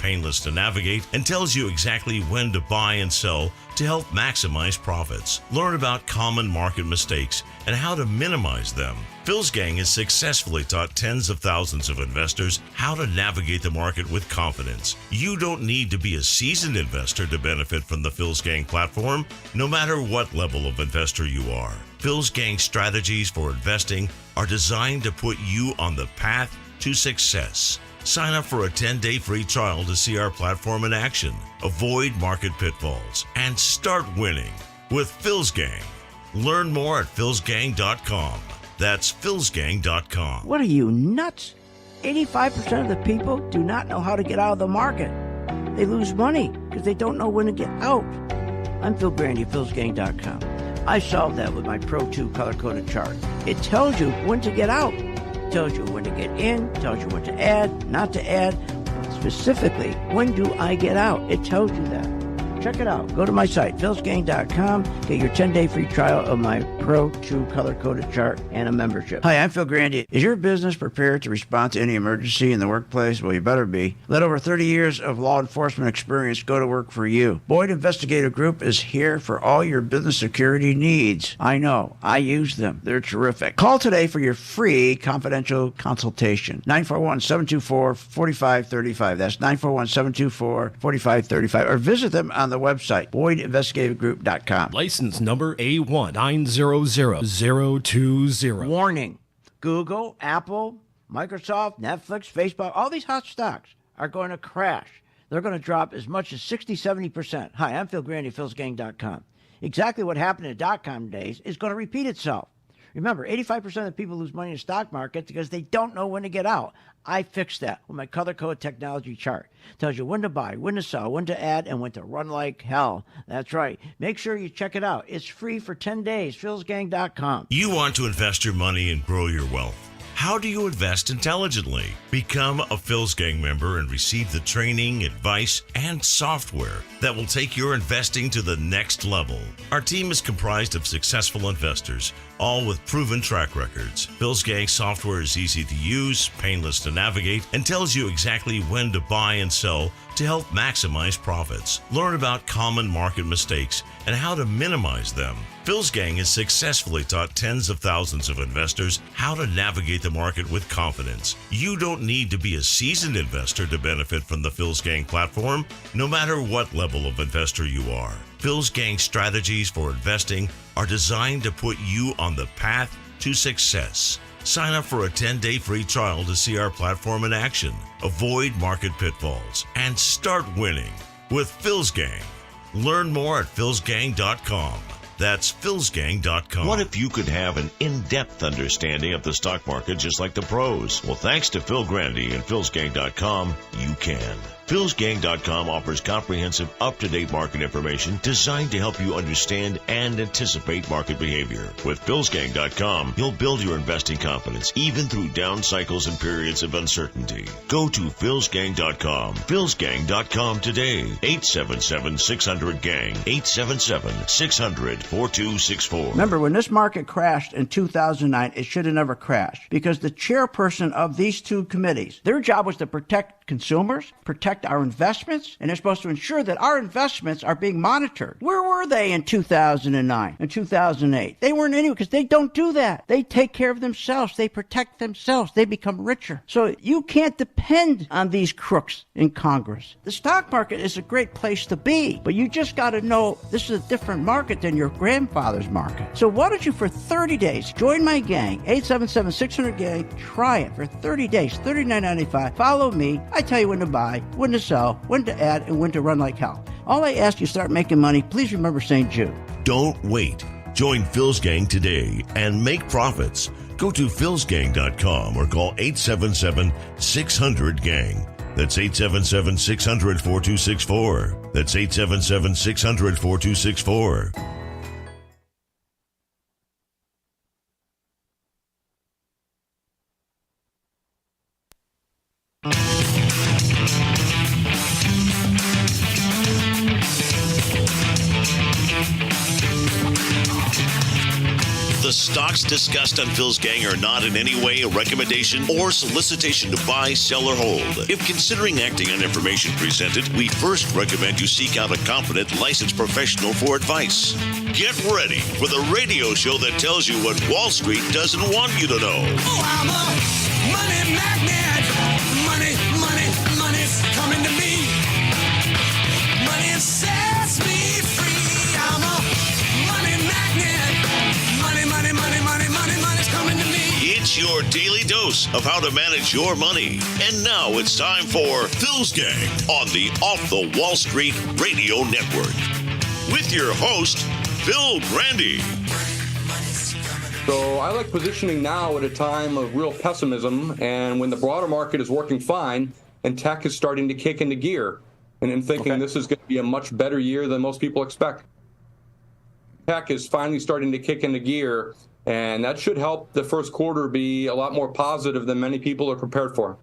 painless to navigate, and tells you exactly when to buy and sell to help maximize profits. Learn about common market mistakes and how to minimize them. Phil's Gang has successfully taught tens of thousands of investors how to navigate the market with confidence. You don't need to be a seasoned investor to benefit from the Phil's Gang platform, no matter what level of investor you are. Phil's Gang strategies for investing are designed to put you on the path to success. Sign up for a 10-day free trial to see our platform in action, avoid market pitfalls, and start winning with Phil's Gang. Learn more at philsgang.com. That's philsgang.com. What are you, nuts? 85% of the people do not know how to get out of the market. They lose money because they don't know when to get out. I'm Phil Grandy of philsgang.com. I solved that with my Pro 2 color-coded chart. It tells you when to get out. It tells you when to get in, tells you what to add, not to add. Specifically, when do I get out? It tells you that. Check it out. Go to my site, philsgang.com. Get your 10-day free trial of my Pro 2 color-coded chart and a membership. Hi, I'm Phil Grandy. Is your business prepared to respond to any emergency in the workplace? Well, you better be. Let over 30 years of law enforcement experience go to work for you. Boyd Investigative Group is here for all your business security needs. I know. I use them. They're terrific. Call today for your free confidential consultation. 941-724-4535. That's 941-724-4535. Or visit them on the website, BoydInvestigativeGroup.com. License number A1900020. Warning. Google, Apple, Microsoft, Netflix, Facebook, all these hot stocks are going to crash. They're going to drop as much as 60-70%. Hi, I'm Phil Grandy, philsgang.com. Exactly what happened in the dot-com days is going to repeat itself. Remember, 85% of the people lose money in the stock market because they don't know when to get out. I fixed that with my color code technology chart. It tells you when to buy, when to sell, when to add, and when to run like hell. That's right. Make sure you check it out. It's free for 10 days. philsgang.com. You want to invest your money and grow your wealth. How do you invest intelligently? Become a Phil's Gang member and receive the training, advice, and software that will take your investing to the next level. Our team is comprised of successful investors, all with proven track records. Phil's Gang software is easy to use, painless to navigate, and tells you exactly when to buy and sell to help maximize profits. Learn about common market mistakes and how to minimize them. Phil's Gang has successfully taught tens of thousands of investors how to navigate the market with confidence. You don't need to be a seasoned investor to benefit from the Phil's Gang platform, no matter what level of investor you are. Phil's Gang strategies for investing are designed to put you on the path to success. Sign up for a 10-day free trial to see our platform in action, avoid market pitfalls, and start winning with Phil's Gang. Learn more at philsgang.com. That's philsgang.com. What if you could have an in-depth understanding of the stock market just like the pros? Well, thanks to Phil Grandy and philsgang.com, you can. philsgang.com offers comprehensive, up-to-date market information designed to help you understand and anticipate market behavior. With philsgang.com, you'll build your investing confidence even through down cycles and periods of uncertainty. Go to philsgang.com. philsgang.com today. 877-600-GANG. 877-600-4264. Remember, when this market crashed in 2009, it should have never crashed because the chairperson of these two committees, their job was to protect consumers, protect our investments, and they're supposed to ensure that our investments are being monitored. Where were they in 2009 and 2008? They weren't anywhere because they don't do that. They take care of themselves. They protect themselves. They become richer. So you can't depend on these crooks in Congress. The stock market is a great place to be, but you just got to know this is a different market than your grandfather's market. So why don't you, for 30 days, join my gang, 877-600-GANG. Try it for 30 days, $39.95. Follow me. I tell you when to buy, when to sell, when to add, and when to run like hell. All I ask you, start making money. Please remember St. Jude. Don't wait. Join Phil's Gang today and make profits. Go to philsgang.com or call 877-600-GANG. That's 877-600-4264. That's 877-600-4264. The Stocks discussed on Phil's Gang are not in any way a recommendation or solicitation to buy, sell, or hold. If considering acting on information presented, we first recommend you seek out a competent, licensed professional for advice. Get ready for the radio show that tells you what Wall Street doesn't want you to know. Oh, I'm a money magnet. Money's coming to me. Money sets me free. I'm a money magnet. Money's coming to me. It's your daily dose of how to manage your money. And now it's time for Phil's Gang on the Off the Wall Street Radio Network. With your host, Phil Grandy. So I like positioning now at a time of real pessimism and when the broader market is working fine and tech is starting to kick into gear. And I'm thinking this is going to be a much better year than most people expect. Tech is finally starting to kick into gear, and that should help the first quarter be a lot more positive than many people are prepared for.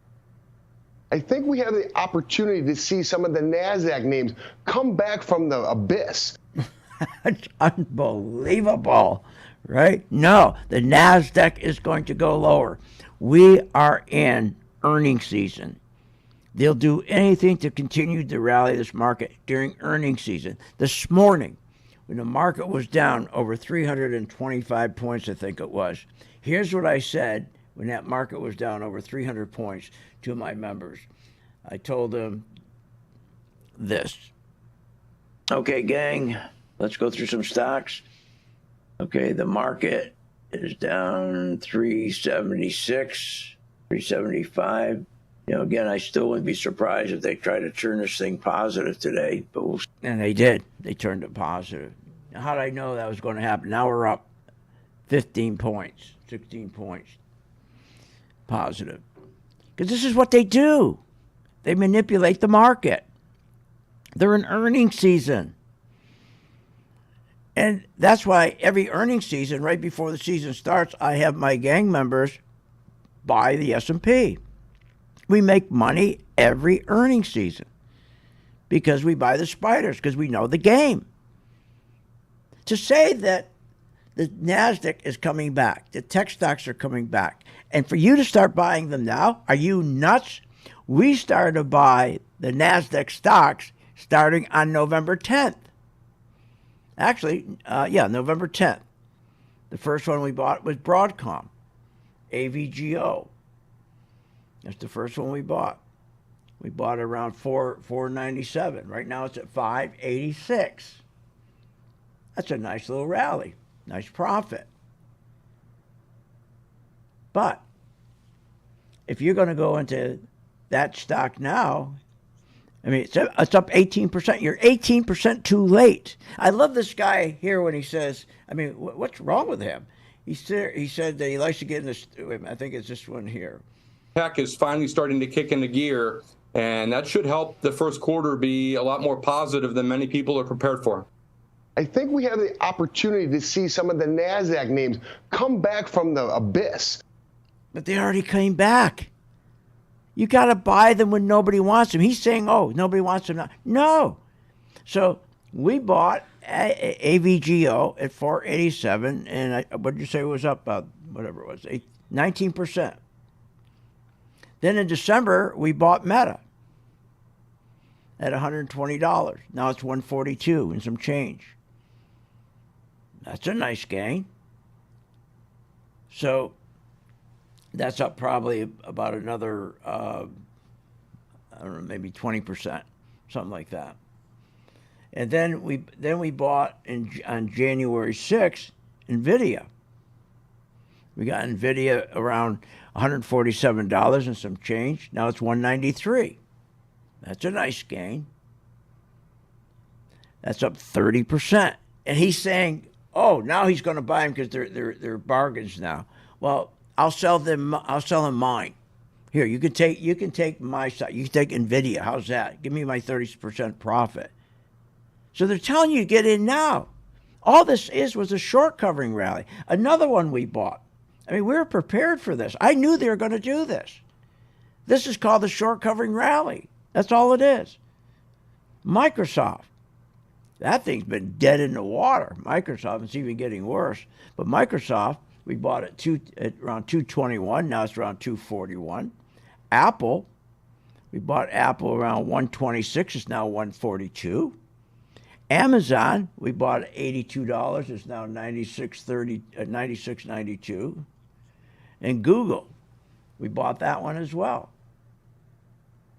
I think we have the opportunity to see some of the NASDAQ names come back from the abyss. It's unbelievable, right? No, the NASDAQ is going to go lower. We are in earnings season. They'll do anything to continue to rally this market during earnings season. This morning, when the market was down over 325 points, I think it was, here's what I said when that market was down over 300 points to my members. I told them this. Okay, gang, let's go through some stocks. Okay, the market is down 376, 375. You know, again, I still wouldn't be surprised if they try to turn this thing positive today. And they did. They turned it positive. Now, how did I know that was going to happen? Now we're up 15 points, 16 points positive. Because this is what they do. They manipulate the market. They're in earnings season. And that's why every earnings season, right before the season starts, I have my gang members buy the S&P. We make money every earnings season because we buy the spiders, because we know the game. To say that the NASDAQ is coming back, the tech stocks are coming back, and for you to start buying them now, are you nuts? We started to buy the NASDAQ stocks starting on November 10th. Actually, November 10th. The first one we bought was Broadcom, AVGO. That's the first one we bought. We bought it around $4.97. Right now it's at $5.86. That's a nice little rally. Nice profit. But if you're going to go into that stock now, I mean, it's up 18%. You're 18% too late. I love this guy here when he says, I mean, what's wrong with him? He said that he likes to get in this, I think it's this one here. Tech is finally starting to kick into gear, and that should help the first quarter be a lot more positive than many people are prepared for. I think we have the opportunity to see some of the NASDAQ names come back from the abyss. But they already came back. You got to buy them when nobody wants them. He's saying, oh, nobody wants them now. No. So we bought AVGO at $4.87, and what did you say it was up? Whatever it was, 19%. Then in December, we bought Meta at $120. Now it's $142 and some change. That's a nice gain. So that's up probably about another, I don't know, maybe 20%, something like that. And then we bought on January 6th, NVIDIA. We got NVIDIA around $147 and some change. Now it's $193. That's a nice gain. That's up 30%. And he's saying, oh, now he's going to buy them because they're bargains now. Well, I'll sell them mine. Here, you can take my side. You can take NVIDIA. How's that? Give me my 30% profit. So they're telling you to get in now. All this was a short covering rally. Another one we bought. I mean, we were prepared for this. I knew they were going to do this. This is called the short covering rally. That's all it is. Microsoft. That thing's been dead in the water. Microsoft, it's even getting worse. But Microsoft We bought it at around 221. Now it's around 241. Apple, we bought Apple around 126. It's now 142. Amazon, we bought at $82. It's now 96.92. And Google, we bought that one as well.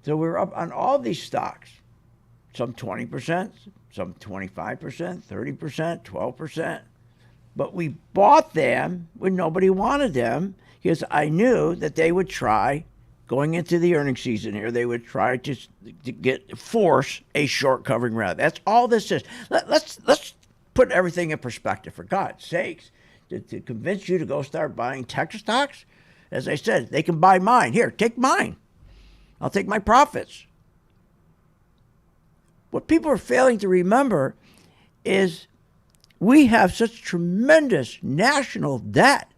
So we're up on all these stocks. Some 20%, some 25%, 30%, 12%. But we bought them when nobody wanted them because I knew that they would try, going into the earnings season here, they would try to force a short covering rally. That's all this is. Let's put everything in perspective, for God's sakes. To convince you to go start buying tech stocks, as I said, they can buy mine. Here, take mine. I'll take my profits. What people are failing to remember is we have such tremendous national debt.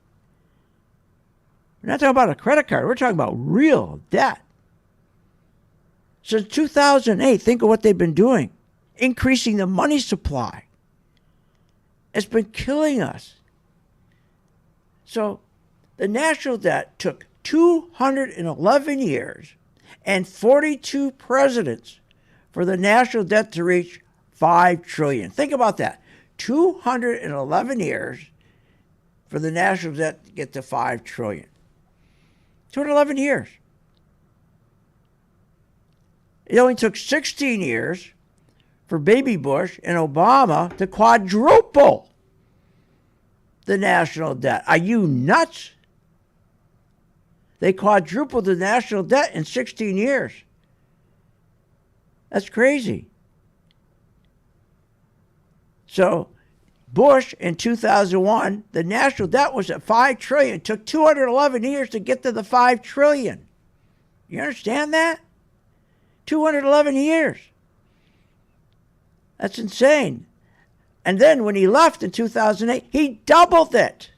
We're not talking about a credit card. We're talking about real debt. Since 2008, think of what they've been doing. Increasing the money supply. It's been killing us. So the national debt took 211 years and 42 presidents for the national debt to reach $5 trillion. Think about that. 211 years for the national debt to get to $5 trillion. 211 years. It only took 16 years for Baby Bush and Obama to quadruple the national debt. Are you nuts? They quadrupled the national debt in 16 years. That's crazy. So Bush in 2001, the national debt was at $5 trillion. It took 211 years to get to the $5 trillion. You understand that? 211 years. That's insane. And then when he left in 2008, he doubled it.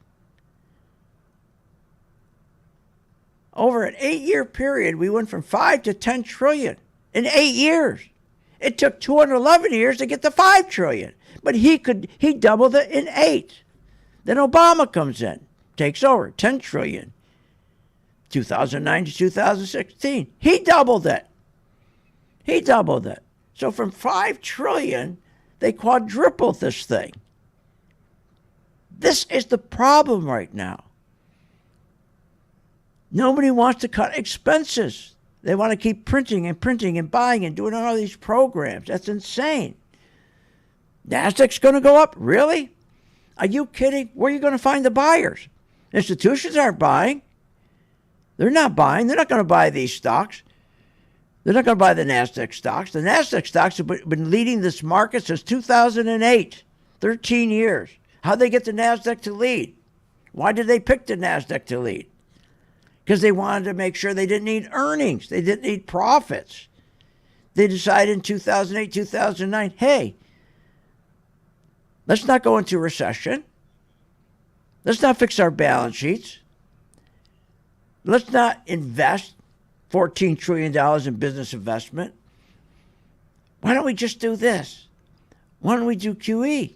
Over an 8-year period, we went from 5 to 10 trillion in 8 years. It took 211 years to get to 5 trillion. But he doubled it in 8. Then Obama comes in, takes over, 10 trillion. 2009 to 2016, he doubled it. He doubled it. So from 5 trillion, they quadrupled this thing. This is the problem right now. Nobody wants to cut expenses. They want to keep printing and printing and buying and doing all these programs. That's insane. Nasdaq's going to go up? Really? Are you kidding? Where are you going to find the buyers? Institutions aren't buying. They're not buying. They're not going to buy these stocks. They're not going to buy the Nasdaq stocks. The Nasdaq stocks have been leading this market since 2008, 13 years. How'd they get the Nasdaq to lead? Why did they pick the Nasdaq to lead? Because they wanted to make sure they didn't need earnings. They didn't need profits. They decided in 2008, 2009, hey, let's not go into recession. Let's not fix our balance sheets. Let's not invest $14 trillion in business investment. Why don't we just do this? Why don't we do QE?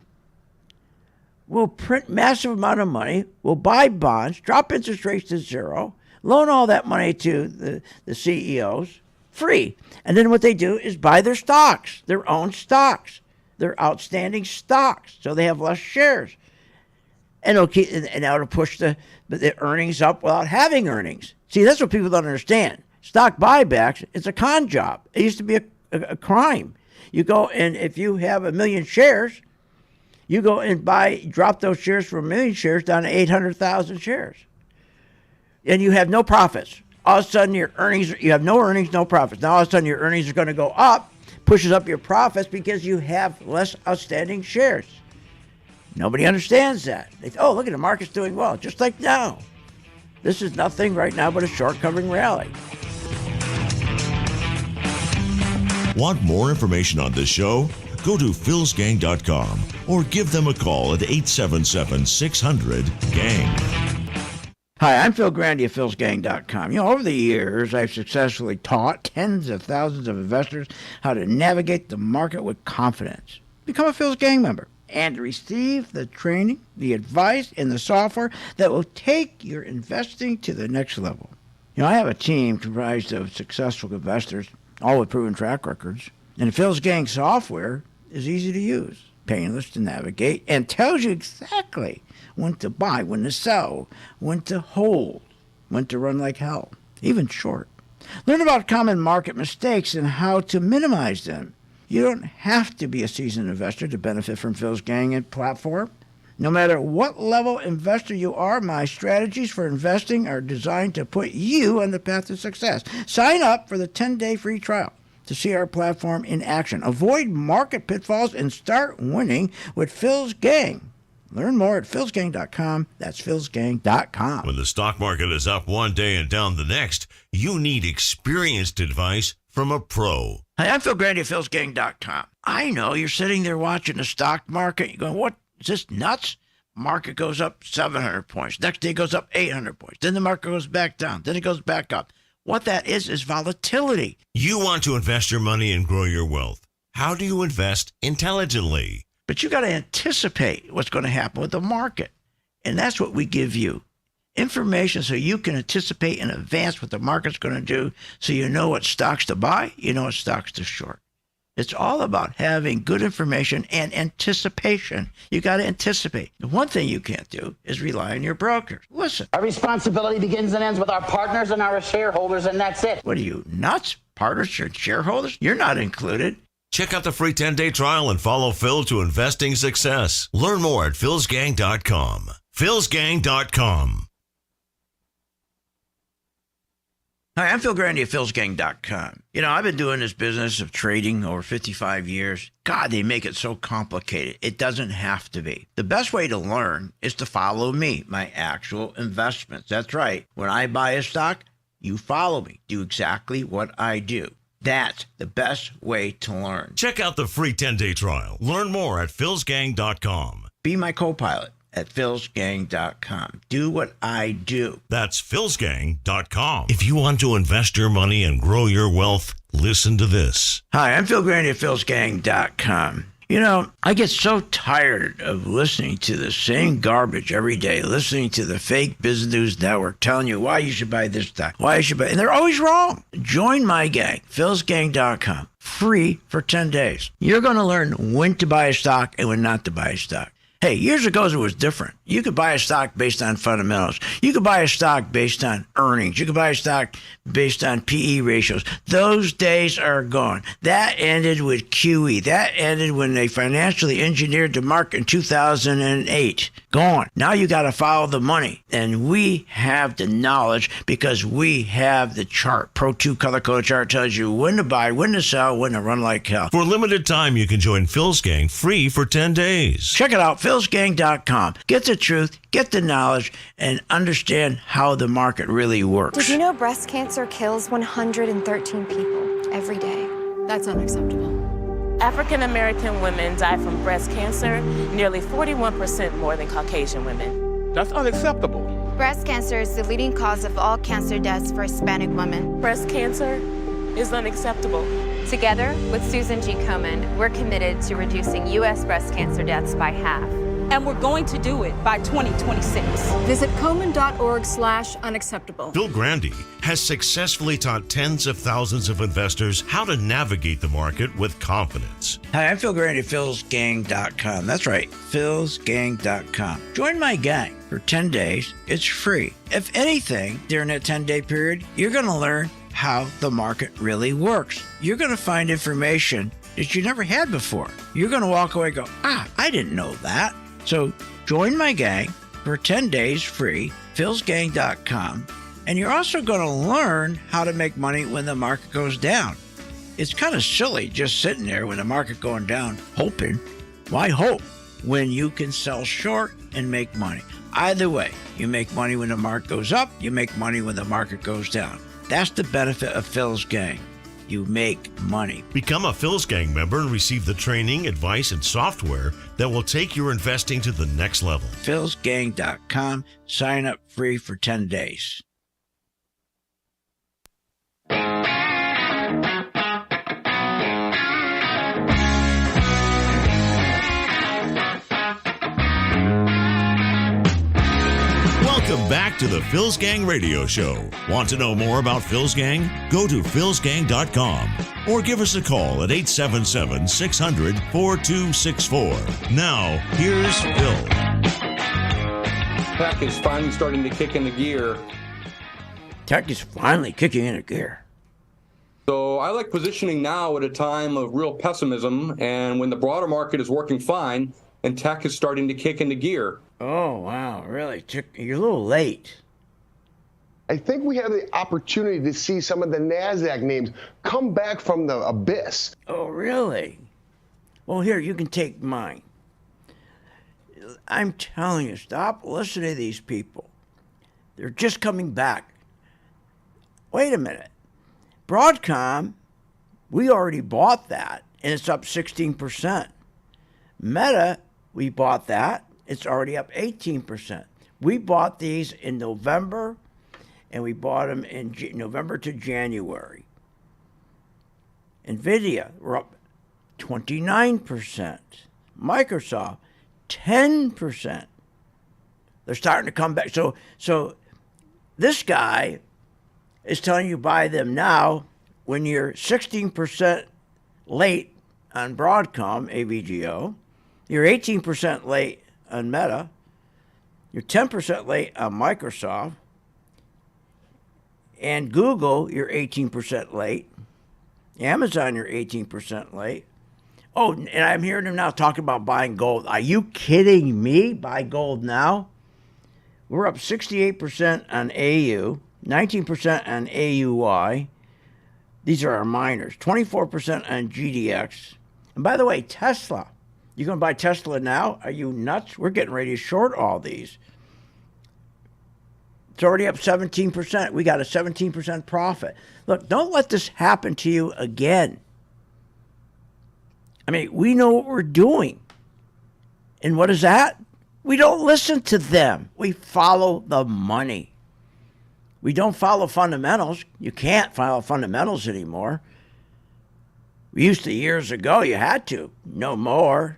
We'll print massive amount of money. We'll buy bonds, drop interest rates to zero, loan all that money to the CEOs, free. And then what they do is buy their stocks, their own stocks, their outstanding stocks, so they have less shares. And that'll push the earnings up without having earnings. See, that's what people don't understand. Stock buybacks, it's a con job. It used to be a crime. You go and if you have 1 million shares, you go and drop those shares from 1 million shares down to 800,000 shares. And you have no profits. All of a sudden your earnings, you have no earnings, no profits. Now all of a sudden your earnings are going to go up, pushes up your profits because you have less outstanding shares. Nobody understands that. Look at the market's doing well, just like now. This is nothing right now but a short covering rally. Want more information on this show? Go to philsgang.com or give them a call at 877-600-GANG. Hi, I'm Phil Grandy of philsgang.com. Over the years, I've successfully taught tens of thousands of investors how to navigate the market with confidence. Become a Phil's Gang member. and receive the training, the advice, and the software that will take your investing to the next level. I have a team comprised of successful investors, all with proven track records. And Phil's Gang software is easy to use, painless to navigate, and tells you exactly when to buy, when to sell, when to hold, when to run like hell, even short. Learn about common market mistakes and how to minimize them. You don't have to be a seasoned investor to benefit from Phil's Gang and platform. No matter what level investor you are, my strategies for investing are designed to put you on the path to success. Sign up for the 10-day free trial to see our platform in action. Avoid market pitfalls and start winning with Phil's Gang. Learn more at philsgang.com. That's philsgang.com. When the stock market is up one day and down the next, you need experienced advice from a pro. Hi, I'm Phil Grandy at philsgang.com. I know you're sitting there watching the stock market. You're going, what? Is this nuts? Market goes up 700 points. Next day goes up 800 points. Then the market goes back down. Then it goes back up. What that is volatility. You want to invest your money and grow your wealth. How do you invest intelligently? But you got to anticipate what's going to happen with the market. And that's what we give you. Information so you can anticipate in advance what the market's going to do, so you know what stocks to buy, you know what stocks to short. It's all about having good information and anticipation. You got to anticipate. The one thing you can't do is rely on your brokers. Listen. Our responsibility begins and ends with our partners and our shareholders, and that's it. What are you, nuts? Partners and shareholders? You're not included. Check out the free 10-day trial and follow Phil to investing success. Learn more at philsgang.com. philsgang.com. Hi, I'm Phil Grandy at philsgang.com. I've been doing this business of trading over 55 years. God, they make it so complicated. It doesn't have to be. The best way to learn is to follow me, my actual investments. That's right. When I buy a stock, you follow me. Do exactly what I do. That's the best way to learn. Check out the free 10-day trial. Learn more at philsgang.com. Be my co-pilot at philsgang.com. Do what I do. That's philsgang.com. If you want to invest your money and grow your wealth, listen to this. Hi, I'm Phil Grandy at philsgang.com. I get so tired of listening to the same garbage every day, listening to the fake business news network telling you why you should buy this stock, why you should buy, and they're always wrong. Join my gang, philsgang.com, free for 10 days. You're going to learn when to buy a stock and when not to buy a stock. Hey, years ago it was different. You could buy a stock based on fundamentals. You could buy a stock based on earnings. You could buy a stock based on PE ratios. Those days are gone. That ended with QE. That ended when they financially engineered the market in 2008. Gone. Now you got to follow the money. And we have the knowledge because we have the chart. Pro 2 color-coded chart tells you when to buy, when to sell, when to run like hell. For a limited time, you can join Phil's Gang free for 10 days. Check it out, philsgang.com. Get the truth, get the knowledge, and understand how the market really works. Did you know breast cancer kills 113 people every day? That's unacceptable. African American women die from breast cancer nearly 41% more than Caucasian women. That's unacceptable. Breast cancer is the leading cause of all cancer deaths for Hispanic women. Breast cancer is unacceptable. Together with Susan G. Komen, we're committed to reducing U.S. breast cancer deaths by half. And we're going to do it by 2026. Visit Komen.org/unacceptable. Phil Grandy has successfully taught tens of thousands of investors how to navigate the market with confidence. Hi, I'm Phil Grandy at philsgang.com. That's right, philsgang.com. Join my gang for 10 days. It's free. If anything, during that 10-day period, you're going to learn how the market really works. You're going to find information that you never had before. You're going to walk away and go, I didn't know that. So join my gang for 10 days free, philsgang.com. And you're also going to learn how to make money when the market goes down. It's kind of silly just sitting there when the market going down, hoping. Why hope when you can sell short and make money? Either way, you make money when the market goes up, you make money when the market goes down. That's the benefit of Phil's Gang. You make money. Become a Phil's Gang member and receive the training, advice, and software that will take your investing to the next level. philsgang.com. Sign up free for 10 days. Welcome back to the Phil's Gang Radio Show. Want to know more about Phil's Gang? Go to philsgang.com or give us a call at 877-600-4264. Now, here's Phil. Tech is finally starting to kick into gear. Tech is finally kicking into gear. So I like positioning now at a time of real pessimism and when the broader market is working fine and tech is starting to kick into gear. Oh, wow, really? You're a little late. I think we have the opportunity to see some of the NASDAQ names come back from the abyss. Oh, really? Well, here, you can take mine. I'm telling you, stop listening to these people. They're just coming back. Wait a minute. Broadcom, we already bought that, and it's up 16%. Meta, we bought that. It's already up 18%. We bought these in November, and we bought them in November to January. NVIDIA, we're up 29%. Microsoft, 10%. They're starting to come back. So this guy is telling you buy them now when you're 16% late on Broadcom, AVGO. You're 18% late on Meta. You're 10% late on Microsoft. And Google, you're 18% late. Amazon, you're 18% late. Oh, and I'm hearing them now talking about buying gold. Are you kidding me? Buy gold now? We're up 68% on AU, 19% on AUY. These are our miners. 24% on GDX. And by the way, Tesla. You going to buy Tesla now? Are you nuts? We're getting ready to short all these. It's already up 17%. We got a 17% profit. Look, don't let this happen to you again. I mean, we know what we're doing. And what is that? We don't listen to them. We follow the money. We don't follow fundamentals. You can't follow fundamentals anymore. We used to years ago, you had to. No more.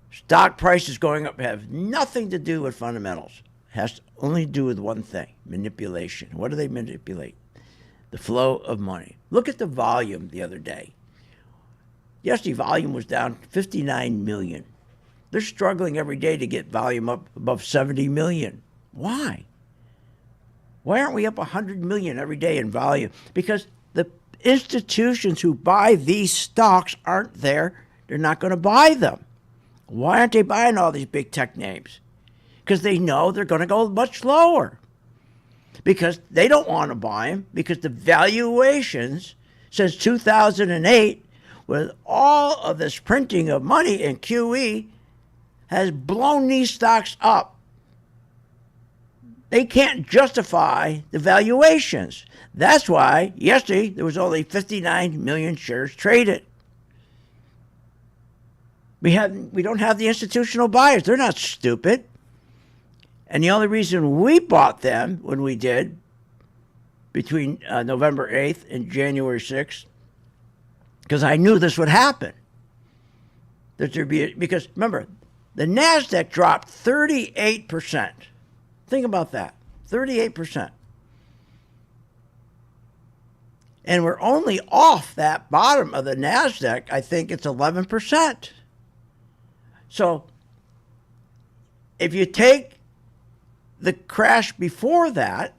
Stock prices going up have nothing to do with fundamentals. It has only to do with one thing, manipulation. What do they manipulate? The flow of money. Look at the volume the other day. Yesterday, volume was down 59 million. They're struggling every day to get volume up above 70 million. Why? Why aren't we up 100 million every day in volume? Because the institutions who buy these stocks aren't there. They're not going to buy them. Why aren't they buying all these big tech names? Because they know they're going to go much lower. Because they don't want to buy them. Because the valuations since 2008, with all of this printing of money in QE, has blown these stocks up. They can't justify the valuations. That's why yesterday there was only 59 million shares traded. We don't have the institutional buyers. They're not stupid. And the only reason we bought them when we did between November 8th and January 6th, because I knew this would happen. That there'd be because remember, the NASDAQ dropped 38%. Think about that, 38%. And we're only off that bottom of the NASDAQ, I think it's 11%. So if you take the crash before that,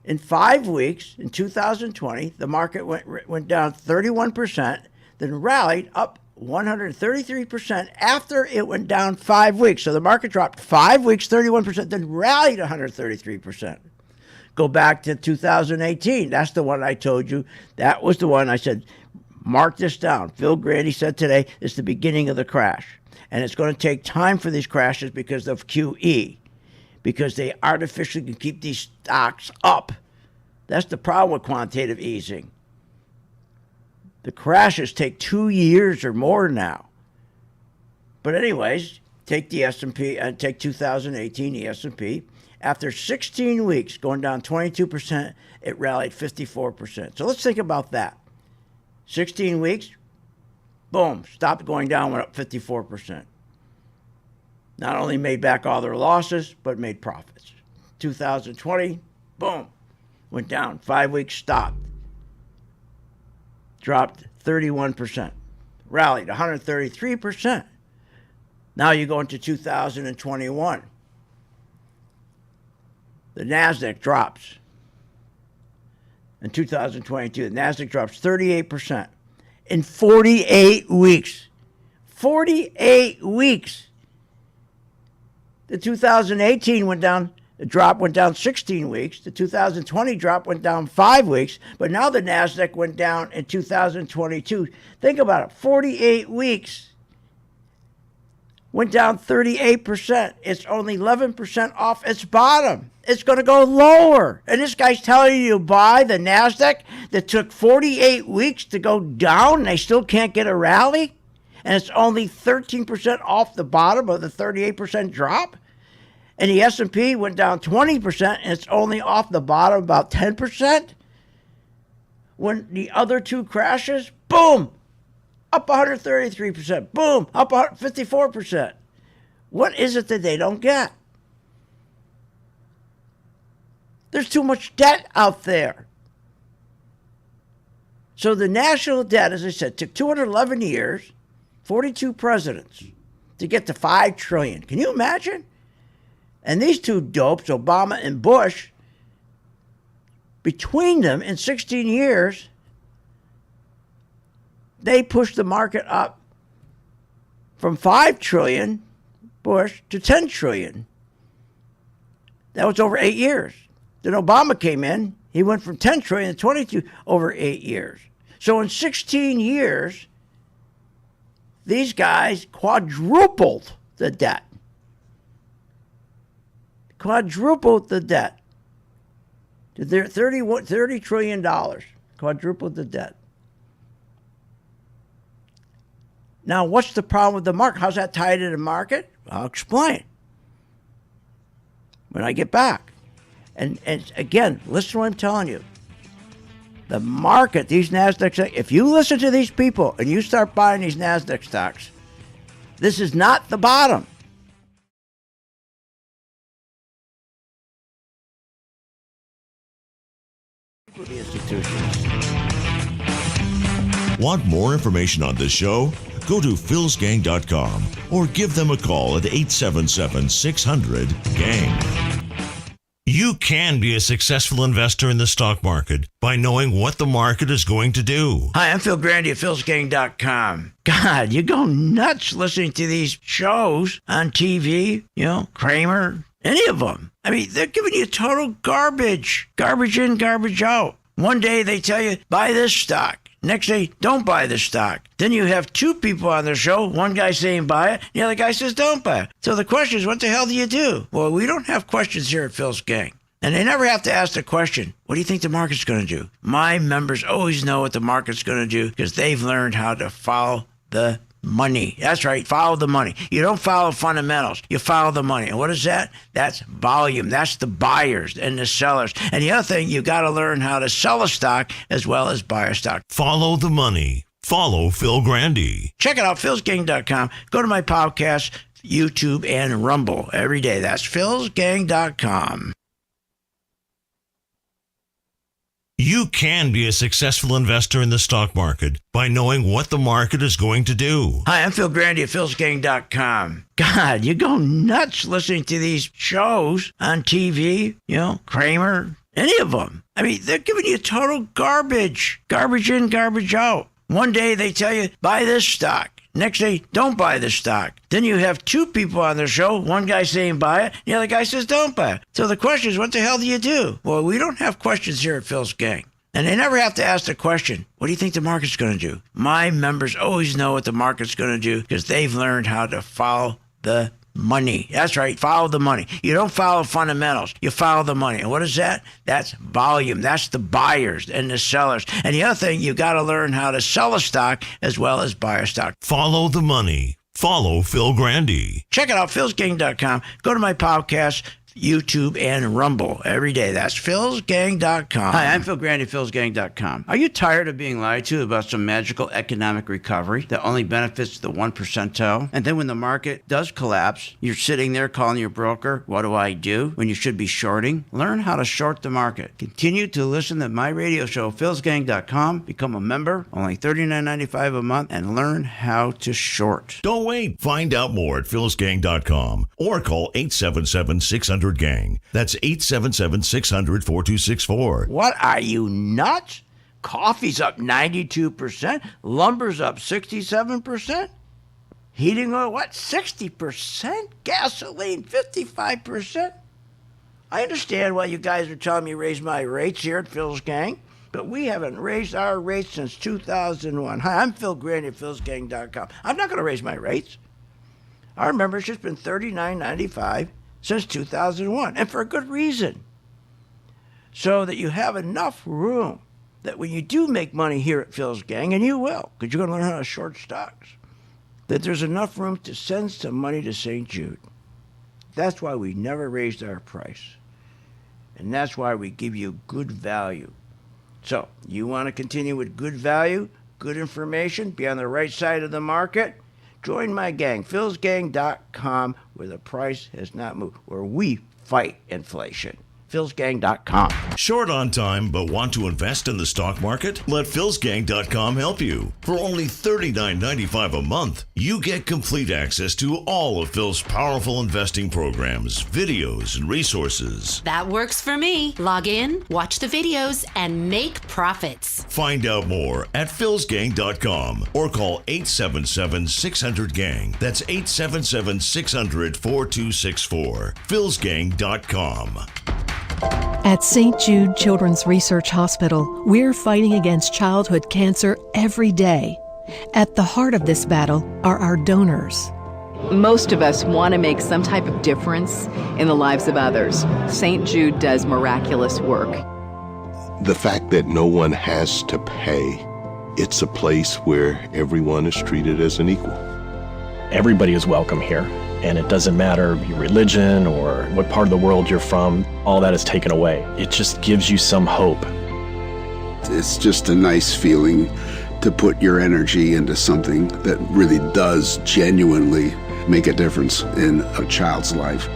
in 5 weeks, in 2020, the market went down 31%, then rallied up 133% after it went down 5 weeks. So the market dropped 5 weeks, 31%, then rallied 133%. Go back to 2018. That's the one I told you. That was the one I said, mark this down. Phil Grandy said today it's the beginning of the crash. And it's going to take time for these crashes because of QE. Because they artificially can keep these stocks up. That's the problem with quantitative easing. The crashes take 2 years or more now. But anyways, take the S&P, take 2018, the S&P. After 16 weeks, going down 22%, it rallied 54%. So let's think about that. 16 weeks, boom, stopped going down, went up 54%. not only made back all their losses, but made profits. 2020, boom, went down. 5 weeks, stopped. Dropped 31%. Rallied 133%. Now you go into 2021. The NASDAQ drops. In 2022, the NASDAQ drops 38% in 48 weeks. 48 weeks. The 2018 drop went down 16 weeks. The 2020 drop went down 5 weeks. But now the NASDAQ went down in 2022. Think about it, 48 weeks. Went down 38%. It's only 11% off its bottom. It's going to go lower. And this guy's telling you to buy the NASDAQ that took 48 weeks to go down and they still can't get a rally? And it's only 13% off the bottom of the 38% drop? And the S&P went down 20% and it's only off the bottom about 10%? When the other two crashes, boom! Up 133%. Boom, up 54%. What is it that they don't get? There's too much debt out there. So the national debt, as I said, took 211 years, 42 presidents to get to $5 trillion. Can you imagine? And these two dopes, Obama and Bush, between them in 16 years, they pushed the market up from $5 trillion, Bush, to $10 trillion. That was over 8 years. Then Obama came in. He went from 10 trillion to 22 over 8 years. So in 16 years, these guys quadrupled the debt. Quadrupled the debt to their $30 trillion. Quadrupled the debt. Now, what's the problem with the market? How's that tied to the market? I'll explain when I get back. And again, listen to what I'm telling you. The market, these NASDAQ, if you listen to these people and you start buying these NASDAQ stocks, this is not the bottom. Want more information on this show? Go to philsgang.com or give them a call at 877-600-GANG. You can be a successful investor in the stock market by knowing what the market is going to do. Hi, I'm Phil Grandy at philsgang.com. God, you go nuts listening to these shows on TV, Kramer, any of them. I mean, they're giving you total garbage. Garbage in, garbage out. One day they tell you, buy this stock. Next day, don't buy the stock. Then you have two people on the show, one guy saying buy it, the other guy says don't buy it. So the question is, what the hell do you do? Well, we don't have questions here at Phil's Gang. And they never have to ask the question, what do you think the market's going to do? My members always know what the market's going to do because they've learned how to follow the money. That's right, follow the money. You don't follow fundamentals, you follow the money. And what is that? That's volume. That's the buyers and the sellers. And the other thing, you got to learn how to sell a stock as well as buy a stock. Follow the money. Follow Phil Grandy. Check it out, philsgang.com. Go to my podcast, YouTube, and Rumble every day. That's philsgang.com. You can be a successful investor in the stock market by knowing what the market is going to do. Hi, I'm Phil Grandy at philsgang.com. God, you go nuts listening to these shows on TV, Kramer, any of them. I mean, they're giving you total garbage. Garbage in, garbage out. One day they tell you, buy this stock. Next day, don't buy the stock. Then you have two people on the show, one guy saying buy it, the other guy says don't buy it. So the question is, what the hell do you do? Well, we don't have questions here at Phil's Gang. And they never have to ask the question, what do you think the market's going to do? My members always know what the market's going to do because they've learned how to follow the money. That's right, follow the money. You don't follow fundamentals, you follow the money. And what is that? That's volume. That's the buyers and the sellers. And the other thing, you got to learn how to sell a stock as well as buy a stock. Follow the money. Follow Phil Grandy. Check it out, philsgang.com. Go to my podcast, YouTube, and Rumble every day. That's philsgang.com. Hi, I'm Phil Grandy, philsgang.com. Are you tired of being lied to about some magical economic recovery that only benefits the 1%? And then when the market does collapse, you're sitting there calling your broker, what do I do? When you should be shorting? Learn how to short the market. Continue to listen to my radio show, philsgang.com. Become a member, only $39.95 a month, and learn how to short. Don't wait. Find out more at philsgang.com or call 877-600-GANG. That's 877-600-4264. What, are you nuts? Coffee's up 92%. Lumber's up 67%. Heating oil, what, 60%? Gasoline, 55%. I understand why you guys are telling me to raise my rates here at Phil's Gang, but we haven't raised our rates since 2001. Hi, I'm Phil Grandy at philsgang.com. I'm not going to raise my rates. Our membership's been $39.95 since 2001, and for a good reason. So that you have enough room that when you do make money here at Phil's Gang, and you will, because you're going to learn how to short stocks, that there's enough room to send some money to St. Jude. That's why we never raised our price. And that's why we give you good value. So, you want to continue with good value, good information, be on the right side of the market? Join my gang, philsgang.com, where the price has not moved, where we fight inflation. philsgang.com. Short on time but want to invest in the stock market? Let philsgang.com help you. For only $39.95 a month, you get complete access to all of Phil's powerful investing programs, videos, and resources. That works for me. Log in, watch the videos, and make profits. Find out more at philsgang.com or call 877-600-GANG. That's 877-600-4264. philsgang.com. At St. Jude Children's Research Hospital, we're fighting against childhood cancer every day. At the heart of this battle are our donors. Most of us want to make some type of difference in the lives of others. St. Jude does miraculous work. The fact that no one has to pay, it's a place where everyone is treated as an equal. Everybody is welcome here. And it doesn't matter your religion or what part of the world you're from, all that is taken away. It just gives you some hope. It's just a nice feeling to put your energy into something that really does genuinely make a difference in a child's life.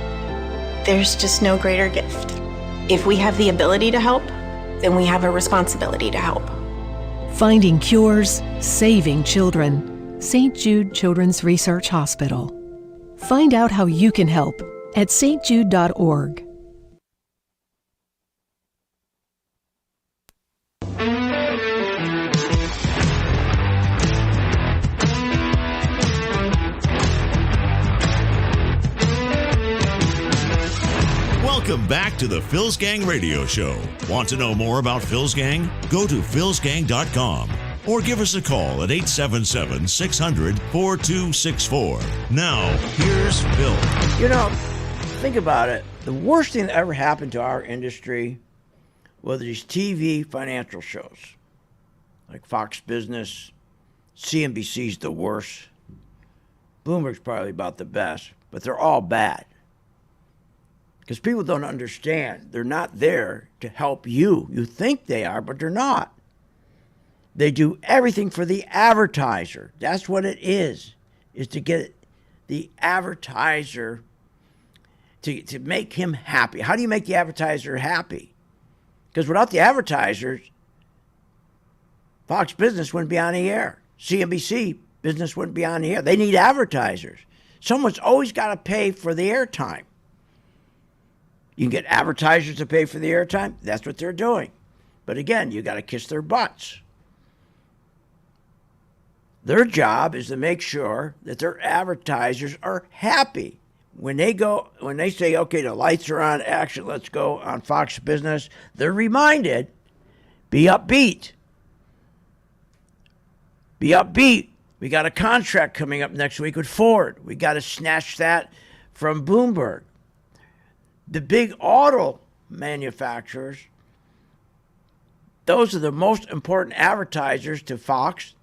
There's just no greater gift. If we have the ability to help, then we have a responsibility to help. Finding cures, saving children. St. Jude Children's Research Hospital. Find out how you can help at stjude.org. Welcome back to the Phil's Gang Radio Show. Want to know more about Phil's Gang? Go to philsgang.com. Or give us a call at 877-600-4264. Now, here's Phil. You know, think about it. The worst thing that ever happened to our industry was these TV financial shows. Like Fox Business, CNBC's the worst. Bloomberg's probably about the best, but they're all bad. Because people don't understand. They're not there to help you. You think they are, but they're not. They do everything for the advertiser. That's what it is to get the advertiser to make him happy. How do you make the advertiser happy? Because without the advertisers, Fox Business wouldn't be on the air. CNBC Business wouldn't be on the air. They need advertisers. Someone's always got to pay for the airtime. You can get advertisers to pay for the airtime. That's what they're doing. But again, you got to kiss their butts. Their job is to make sure that their advertisers are happy. When they say, okay, the lights are on, action, let's go on Fox Business, they're reminded, be upbeat. Be upbeat. We got a contract coming up next week with Ford. We got to snatch that from Bloomberg. The big auto manufacturers, those are the most important advertisers to Fox,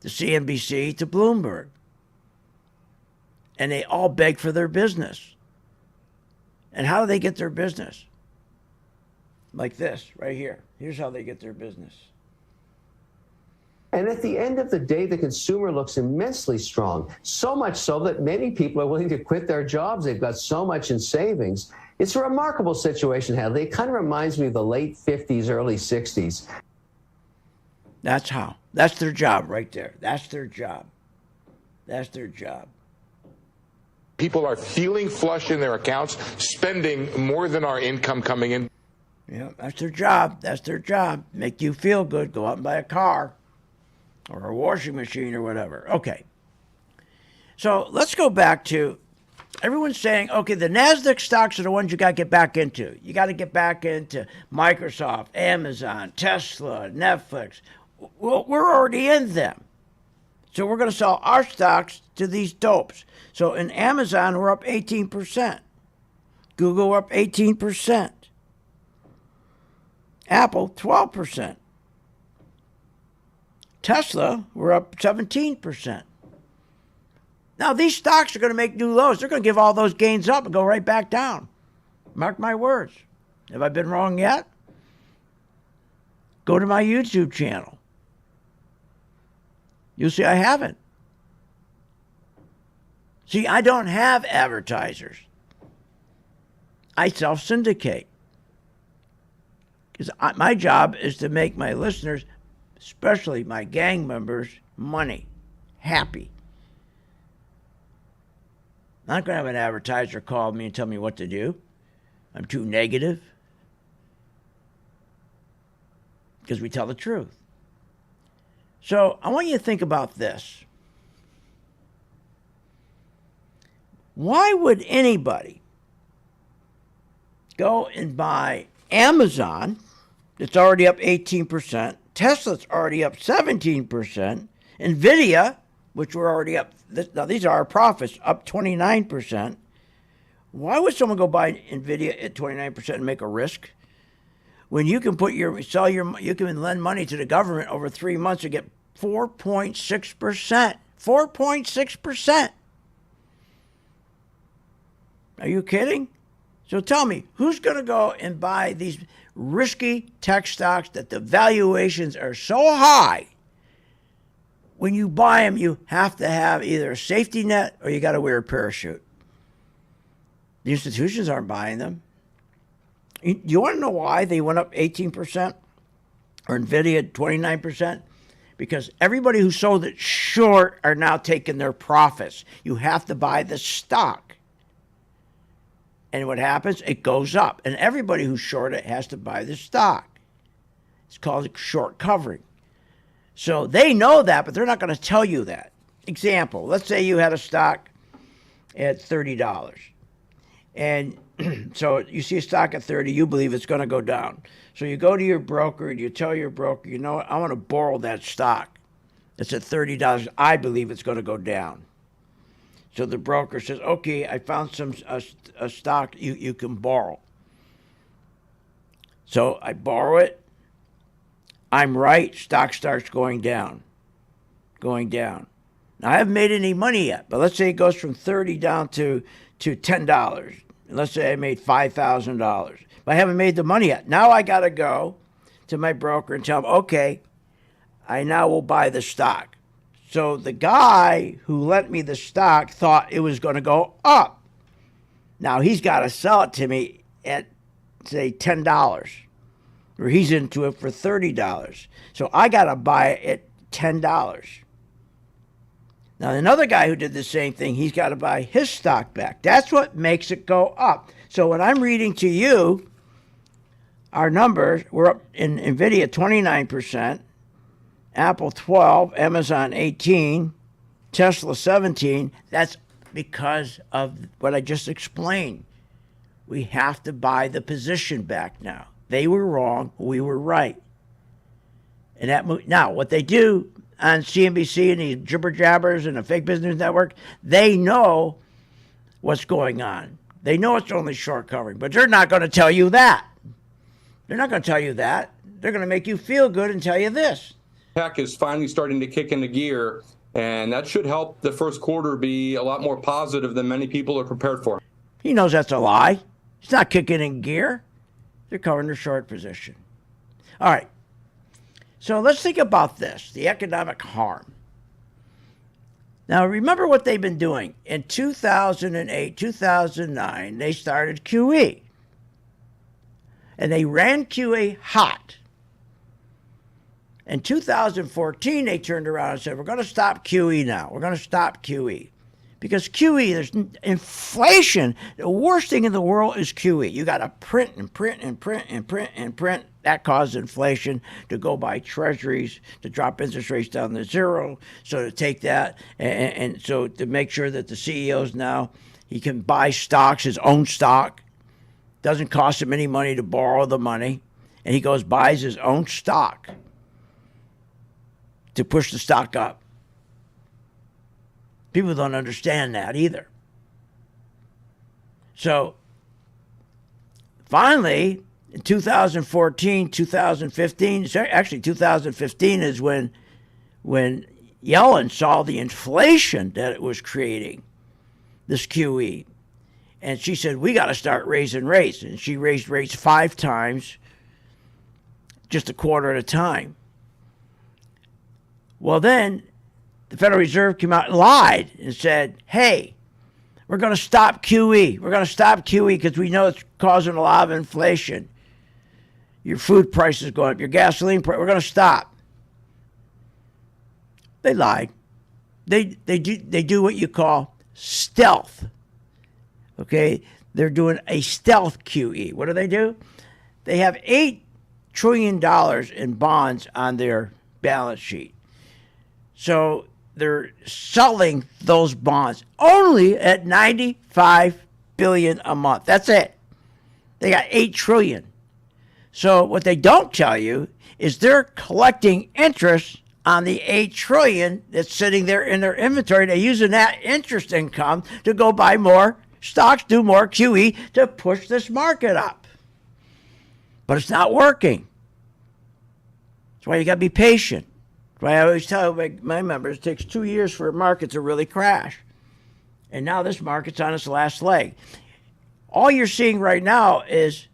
to CNBC, to Bloomberg. And they all beg for their business. And how do they get their business? Like this, right here. Here's how they get their business. And at the end of the day, the consumer looks immensely strong, so much so that many people are willing to quit their jobs. They've got so much in savings. It's a remarkable situation, Hadley. It kind of reminds me of the late 50s, early 60s. That's how. That's their job right there. That's their job. That's their job. People are feeling flush in their accounts, spending more than our income coming in. Yeah, that's their job. That's their job. Make you feel good. Go out and buy a car or a washing machine or whatever. Okay. So let's go back to everyone's saying, okay, the NASDAQ stocks are the ones you got to get back into. You got to get back into Microsoft, Amazon, Tesla, Netflix. Well, we're already in them. So we're going to sell our stocks to these dopes. So in Amazon, we're up 18%. Google, we're up 18%. Apple, 12%. Tesla, we're up 17%. Now, these stocks are going to make new lows. They're going to give all those gains up and go right back down. Mark my words. Have I been wrong yet? Go to my YouTube channel. You'll see I haven't. See, I don't have advertisers. I self-syndicate. Because my job is to make my listeners, especially my gang members, money, happy. I'm not going to have an advertiser call me and tell me what to do. I'm too negative. Because we tell the truth. So I want you to think about this. Why would anybody go and buy Amazon, that's already up 18%, Tesla's already up 17%, NVIDIA, which we're already up, now these are our profits, up 29%. Why would someone go buy NVIDIA at 29% and make a risk? When you can you can lend money to the government over 3 months and get 4.6%. 4.6%. Are you kidding? So tell me, who's going to go and buy these risky tech stocks that the valuations are so high? When you buy them, you have to have either a safety net or you got to wear a parachute. The institutions aren't buying them. You want to know why they went up 18% or NVIDIA 29%? Because everybody who sold it short are now taking their profits. You have to buy the stock. And what happens? It goes up. And everybody who's short it has to buy the stock. It's called short covering. So they know that, but they're not going to tell you that. Example, let's say you had a stock at $30. And so you see a stock at 30, you believe it's going to go down. So you go to your broker and you tell your broker, you know what, I want to borrow that stock. It's at $30. I believe it's going to go down. So the broker says, okay, I found a stock you can borrow. So I borrow it. I'm right. Stock starts going down. Going down. Now, I haven't made any money yet, but let's say it goes from 30 down to $10. Let's say I made $5,000. But I haven't made the money yet. Now I got to go to my broker and tell him, okay, I now will buy the stock. So the guy who lent me the stock thought it was going to go up. Now he's got to sell it to me at, say, $10. Or he's into it for $30. So I got to buy it at $10. Now, another guy who did the same thing, he's got to buy his stock back. That's what makes it go up. So when I'm reading to you, our numbers, we're up in NVIDIA 29%, Apple 12%, Amazon 18%, Tesla 17%. That's because of what I just explained. We have to buy the position back now. They were wrong, we were right. And that now, what they do on CNBC and these jibber jabbers and the fake business network, they know what's going on. They know it's only short covering, but they're not going to tell you that. They're not going to tell you that. They're going to make you feel good and tell you this. Tech is finally starting to kick into gear, and that should help the first quarter be a lot more positive than many people are prepared for. He knows that's a lie. It's not kicking in gear. They're covering their short position. All right. So let's think about this, the economic harm. Now, remember what they've been doing. In 2008, 2009, they started QE. And they ran QE hot. In 2014, they turned around and said, we're going to stop QE now. We're going to stop QE. Because QE, there's inflation. The worst thing in the world is QE. You got to print and print and print and print and print. That causes inflation to go by treasuries, to drop interest rates down to zero. So to take that, and so to make sure that the CEOs now, he can buy stocks, his own stock. Doesn't cost him any money to borrow the money. And he goes, buys his own stock to push the stock up. People don't understand that either. So finally, in 2014, 2015, actually 2015 is when Yellen saw the inflation that it was creating, this QE. And she said, we got to start raising rates. And she raised rates 5 times, just a quarter at a time. Well, then the Federal Reserve came out and lied and said, hey, we're going to stop QE. We're going to stop QE because we know it's causing a lot of inflation. Your food prices going up, your gasoline price, we're going to stop. They lied. They do what you call stealth. Okay? They're doing a stealth QE. What do? They have $8 trillion in bonds on their balance sheet. So they're selling those bonds only at $95 billion a month. That's it. They got $8 trillion. So what they don't tell you is they're collecting interest on the $8 trillion that's sitting there in their inventory. They're using that interest income to go buy more stocks, do more QE to push this market up. But it's not working. That's why you got to be patient. That's why I always tell my members it takes 2 years for a market to really crash. And now this market's on its last leg. All you're seeing right now is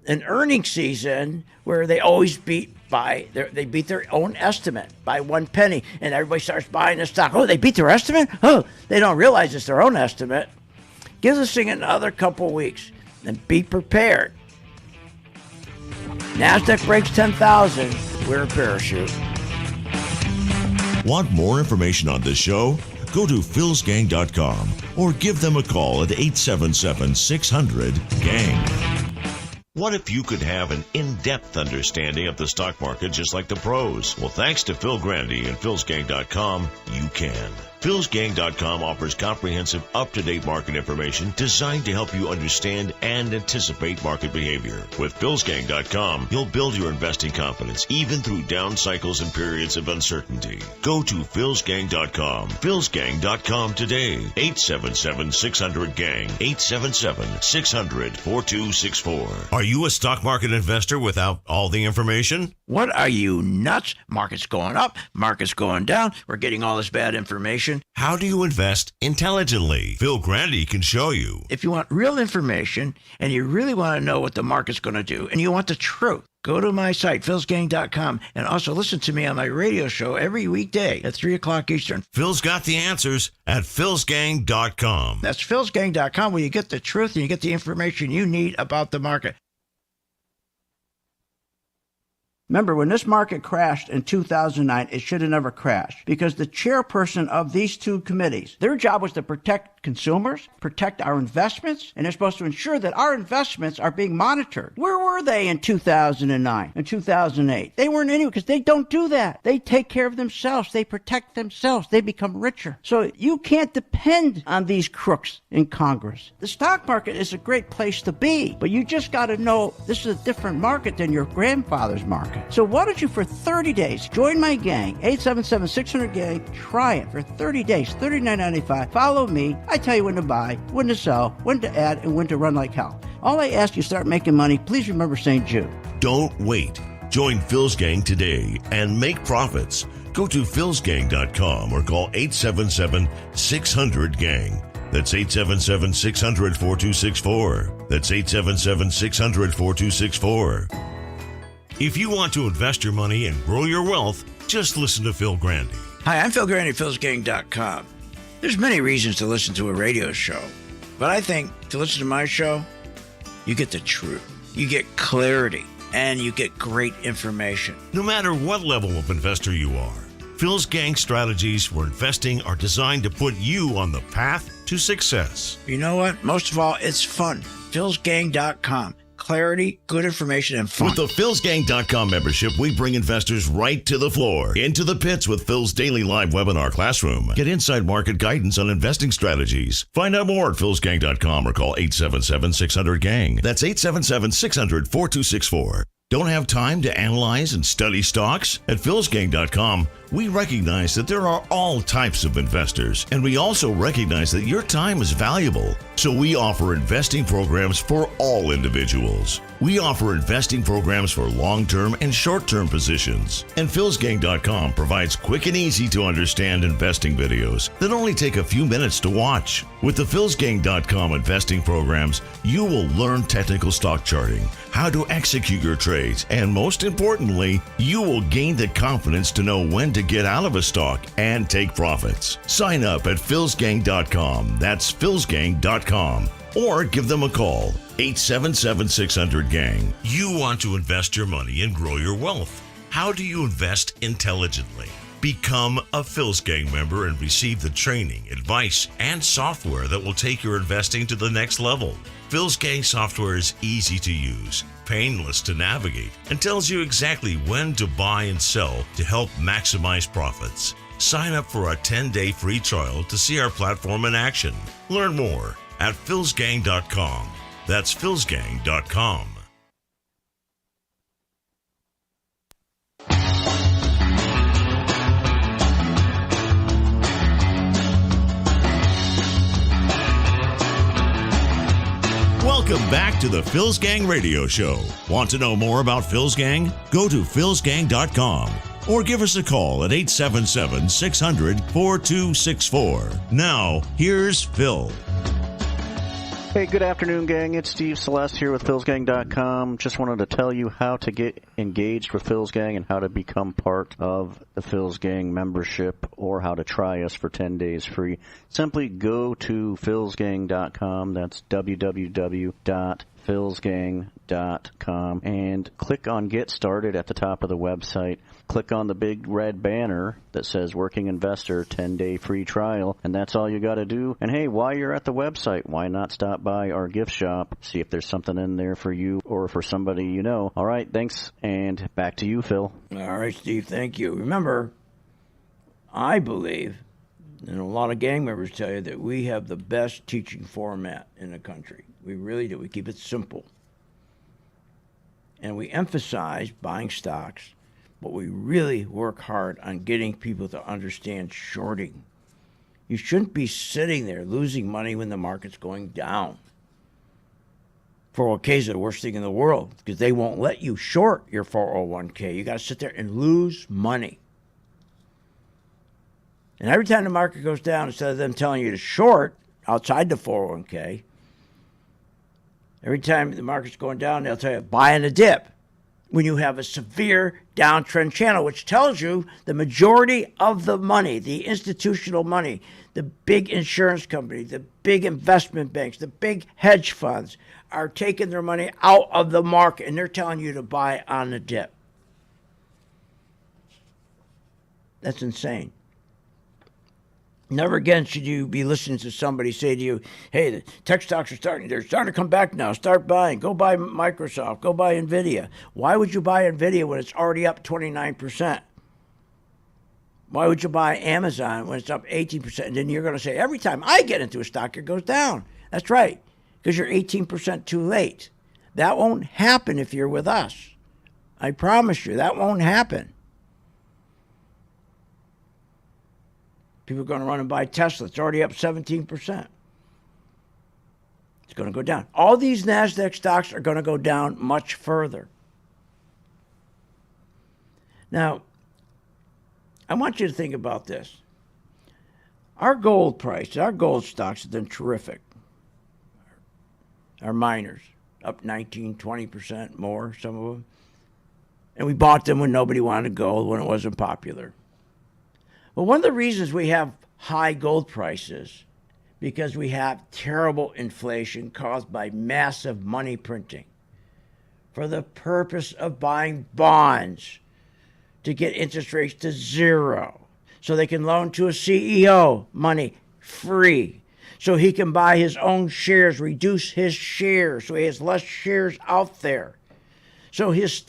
an earnings season where they always beat their own estimate by 1 penny, and everybody starts buying the stock. Oh, they beat their estimate? Oh, they don't realize it's their own estimate. Give this thing another couple weeks, and be prepared. NASDAQ breaks 10,000. Wear a parachute. Want more information on this show? Go to philsgang.com or give them a call at 877-600-GANG. What if you could have an in-depth understanding of the stock market just like the pros? Well, thanks to Phil Grandy and philsgang.com, you can. philsgang.com offers comprehensive, up-to-date market information designed to help you understand and anticipate market behavior. With philsgang.com, you'll build your investing confidence even through down cycles and periods of uncertainty. Go to philsgang.com. philsgang.com today. 877-600-GANG. 877-600-4264. Are you a stock market investor without all the information? What are you, nuts? Market's going up, market's going down. We're getting all this bad information. How do you invest intelligently? Phil Grandy can show you. If you want real information and you really want to know what the market's going to do and you want the truth, go to my site, philsgang.com, and also listen to me on my radio show every weekday at 3 o'clock Eastern. Phil's got the answers at philsgang.com. That's philsgang.com, where you get the truth and you get the information you need about the market. Remember, when this market crashed in 2009, it should have never crashed because the chairperson of these two committees, their job was to protect consumers, protect our investments, and they're supposed to ensure that our investments are being monitored. Where were they in 2009 and 2008? They weren't anywhere because they don't do that. They take care of themselves. They protect themselves. They become richer. So you can't depend on these crooks in Congress. The stock market is a great place to be, but you just got to know this is a different market than your grandfather's market. So why don't you, for 30 days, join my gang, 877-600-GANG, try it for 30 days, $39.95. Follow me. I tell you when to buy, when to sell, when to add, and when to run like hell. All I ask you, start making money. Please remember St. Jude. Don't wait. Join Phil's Gang today and make profits. Go to philsgang.com or call 877-600-GANG. That's 877-600-4264. That's 877-600-4264. If you want to invest your money and grow your wealth, just listen to Phil Grandy. Hi, I'm Phil Grandy, philsgang.com. There's many reasons to listen to a radio show, but I think to listen to my show, you get the truth. You get clarity, and you get great information. No matter what level of investor you are, Phil's Gang strategies for investing are designed to put you on the path to success. You know what? Most of all, it's fun. philsgang.com. Clarity, good information, and fun. With the philsgang.com membership, we bring investors right to the floor, into the pits with Phil's daily live webinar classroom. Get inside market guidance on investing strategies. Find out more at philsgang.com or call 877-600-GANG. That's 877-600-4264. Don't have time to analyze and study stocks? At philsgang.com, we recognize that there are all types of investors, and we also recognize that your time is valuable. So we offer investing programs for all individuals. We offer investing programs for long-term and short-term positions. And philsgang.com provides quick and easy to understand investing videos that only take a few minutes to watch. With the philsgang.com investing programs, you will learn technical stock charting, how to execute your trades, and most importantly, you will gain the confidence to know when to get out of a stock and take profits. Sign up at philsgang.com. That's philsgang.com. Or give them a call, 877-600-GANG. You want to invest your money and grow your wealth. How do you invest intelligently? Become a Phil's Gang member and receive the training, advice, and software that will take your investing to the next level. Phil's Gang software is easy to use, painless to navigate, and tells you exactly when to buy and sell to help maximize profits. Sign up for a 10-day free trial to see our platform in action. Learn more at philsgang.com. That's philsgang.com. Welcome back to the Phil's Gang Radio Show. Want to know more about Phil's Gang? Go to philsgang.com or give us a call at 877-600-4264. Now, here's Phil. Hey, good afternoon, gang. It's Steve Celeste here with philsgang.com. Just wanted to tell you how to get engaged with Phil's Gang and how to become part of the Phil's Gang membership or how to try us for 10 days free. Simply go to philsgang.com. That's www.philsgang.com and click on Get Started at the top of the website. Click on the big red banner that says Working Investor 10-day free trial, and that's all you got to do. And hey, while you're at the website, why not stop by our gift shop, see if there's something in there for you or for somebody you know. All right, thanks, and back to you, Phil. All right, Steve, thank you. Remember, I believe, and a lot of gang members tell you, that we have the best teaching format in the country. We really do. We keep it simple. And we emphasize buying stocks, but we really work hard on getting people to understand shorting. You shouldn't be sitting there losing money when the market's going down. 401ks are the worst thing in the world because they won't let you short your 401k. You got to sit there and lose money. And every time the market goes down, instead of them telling you to short outside the 401k, every time the market's going down, they'll tell you buy in a dip when you have a severe downtrend channel, which tells you the majority of the money, the institutional money, the big insurance company, the big investment banks, the big hedge funds are taking their money out of the market, and they're telling you to buy on the dip. That's insane. Never again should you be listening to somebody say to you, hey, the tech stocks are starting to come back now. Start buying. Go buy Microsoft. Go buy NVIDIA. Why would you buy NVIDIA when it's already up 29%? Why would you buy Amazon when it's up 18%? And then you're going to say, every time I get into a stock, it goes down. That's right, because you're 18% too late. That won't happen if you're with us. I promise you, that won't happen. People are going to run and buy Tesla. It's already up 17%. It's going to go down. All these NASDAQ stocks are going to go down much further. Now, I want you to think about this. Our gold price, our gold stocks have been terrific. our miners, up 19, 20% more, some of them. And we bought them when nobody wanted gold, when it wasn't popular. Well, one of the reasons we have high gold prices, because we have terrible inflation caused by massive money printing for the purpose of buying bonds to get interest rates to zero so they can loan to a CEO money free so he can buy his own shares, reduce his shares so he has less shares out there. So his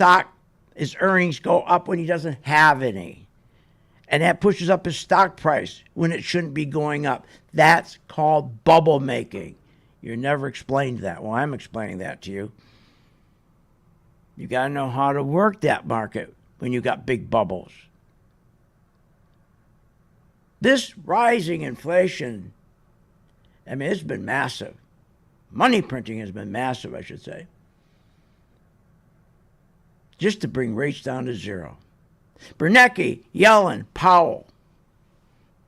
earnings go up when he doesn't have any. And that pushes up his stock price when it shouldn't be going up. That's called bubble making. You're never explained that. Well, I'm explaining that to you. You got to know how to work that market when you got big bubbles. This rising inflation, I mean, it's been massive. Money printing has been massive, I should say. Just to bring rates down to zero. Bernanke, Yellen, Powell,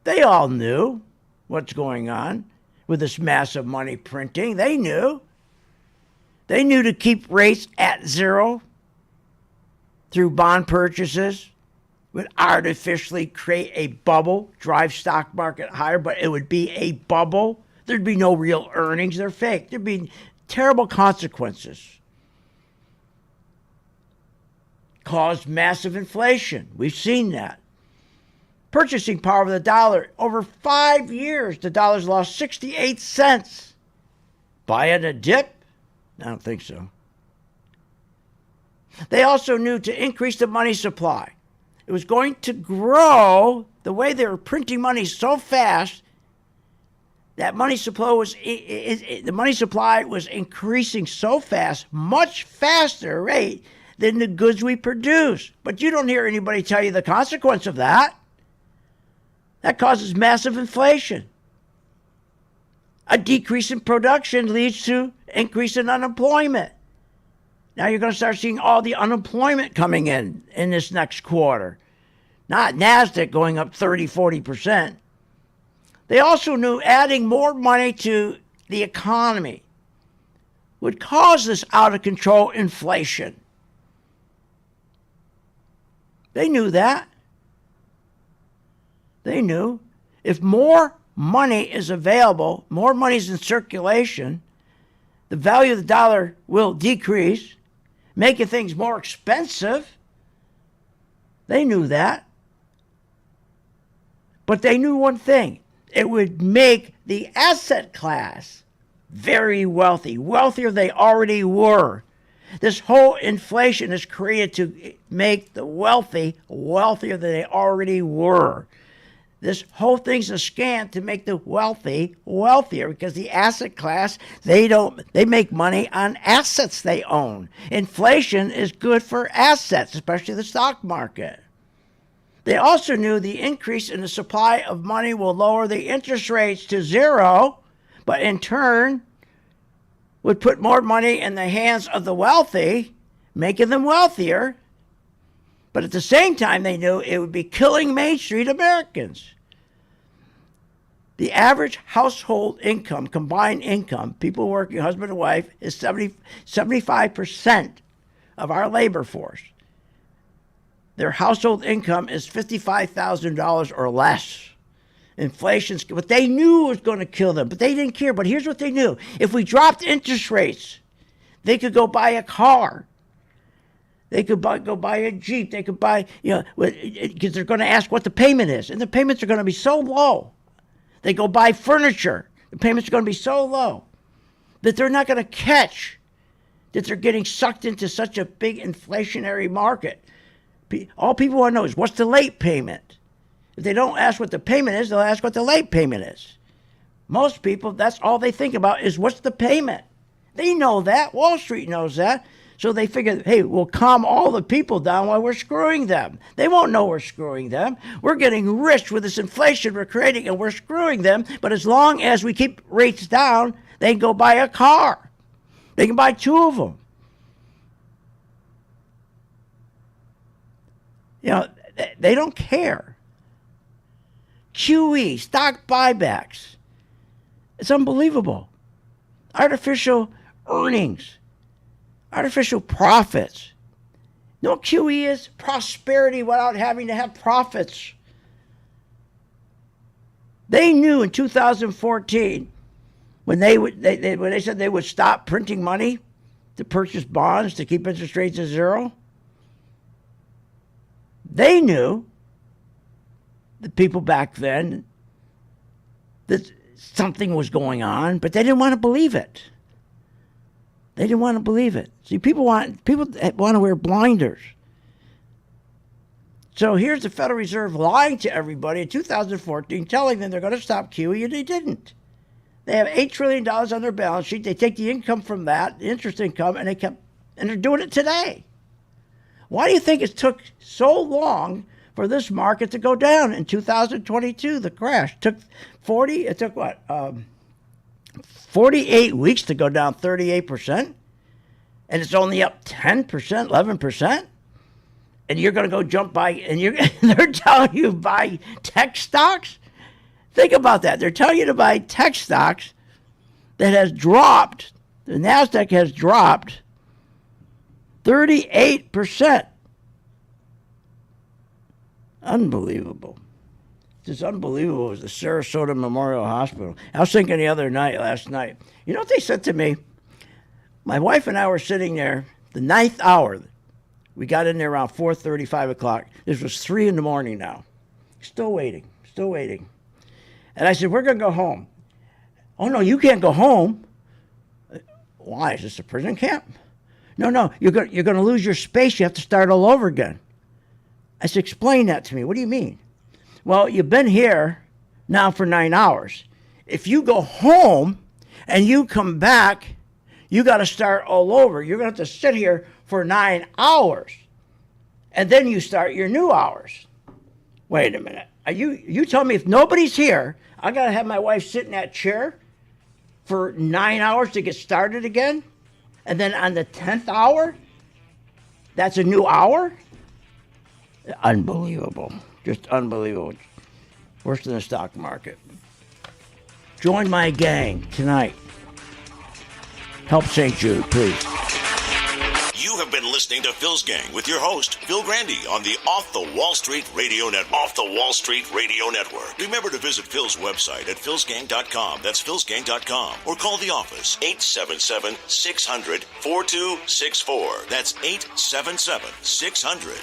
they all knew what's going on with this massive money printing. They knew. They knew to keep rates at zero through bond purchases would artificially create a bubble, drive stock market higher, but it would be a bubble. There'd be no real earnings. They're fake. There'd be terrible consequences. Caused massive inflation. We've seen that. Purchasing power of the dollar. Over 5 years, the dollar's lost 68 cents. Buying a dip? I don't think so. They also knew to increase the money supply. It was going to grow the way they were printing money so fast. That money supply was increasing so fast, much faster rate than the goods we produce. But you don't hear anybody tell you the consequence of that. That causes massive inflation. A decrease in production leads to increase in unemployment. Now you're going to start seeing all the unemployment coming in this next quarter. Not NASDAQ going up 30, 40%. They also knew adding more money to the economy would cause this out-of-control inflation. They knew that. They knew if more money is available, more money is in circulation, the value of the dollar will decrease, making things more expensive. They knew that. But they knew one thing. It would make the asset class very wealthy, wealthier than they already were. This whole inflation is created to make the wealthy wealthier than they already were. This whole thing's a scam to make the wealthy wealthier because the asset class, they make money on assets they own. Inflation is good for assets, especially the stock market. They also knew the increase in the supply of money will lower the interest rates to zero, but in turn would put more money in the hands of the wealthy, making them wealthier. But at the same time, they knew it would be killing Main Street Americans. The average household income, combined income, people working, husband and wife, is 75% of our labor force. Their household income is $55,000 or less. Inflation's what they knew was going to kill them, but they didn't care. But here's what they knew. If we dropped interest rates, they could go buy a car. They could go buy a Jeep. They could buy, because they're going to ask what the payment is. And the payments are going to be so low. They go buy furniture. The payments are going to be so low that they're not going to catch that they're getting sucked into such a big inflationary market. All people want to know is what's the late payment. If they don't ask what the payment is, they'll ask what the late payment is. Most people, that's all they think about is what's the payment. They know that. Wall Street knows that. So they figure, hey, we'll calm all the people down while we're screwing them. They won't know we're screwing them. We're getting rich with this inflation we're creating, and we're screwing them. But as long as we keep rates down, they can go buy a car. They can buy two of them. They don't care. QE, stock buybacks. It's unbelievable. Artificial earnings, artificial profits. You know what QE is? Prosperity without having to have profits. They knew in 2014 when they said they would stop printing money to purchase bonds to keep interest rates at zero. They knew, the people back then, that something was going on, but they didn't want to believe it. They didn't want to believe it. See, people want to wear blinders. So here's the Federal Reserve lying to everybody in 2014, telling them they're going to stop QE, and they didn't. They have $8 trillion on their balance sheet. They take the income from that, the interest income, and they're doing it today. Why do you think it took so long for this market to go down in 2022? The crash took 48 weeks to go down 38%, and it's only up 10%, 11%. And you're going to go jump by, and they're telling you buy tech stocks? Think about that. They're telling you to buy tech stocks that has dropped. The NASDAQ has dropped 38%. Unbelievable. It's unbelievable. It was the Sarasota Memorial Hospital. I was thinking last night, you know what they said to me? My wife and I were sitting there, the 9th hour. We got in there around 4:30, 5 o'clock. This was 3 in the morning now. Still waiting. And I said, we're going to go home. Oh, no, you can't go home. Why? Is this a prison camp? No, you're going to lose your space. You have to start all over again. I said, explain that to me. What do you mean? Well, you've been here now for 9 hours. If you go home and you come back, you got to start all over. You're going to have to sit here for 9 hours. And then you start your new hours. Wait a minute. You tell me if nobody's here, I got to have my wife sit in that chair for 9 hours to get started again? And then on the 10th hour, that's a new hour? Unbelievable. Just unbelievable. Worse than the stock market. Join my gang tonight. Help St. Jude, please. You have been listening to Phil's Gang with your host, Phil Grandy, on the Off the Wall Street Radio Network. Off the Wall Street Radio Network. Remember to visit Phil's website at philsgang.com. That's philsgang.com. Or call the office, 877-600-4264. That's 877-600-4264.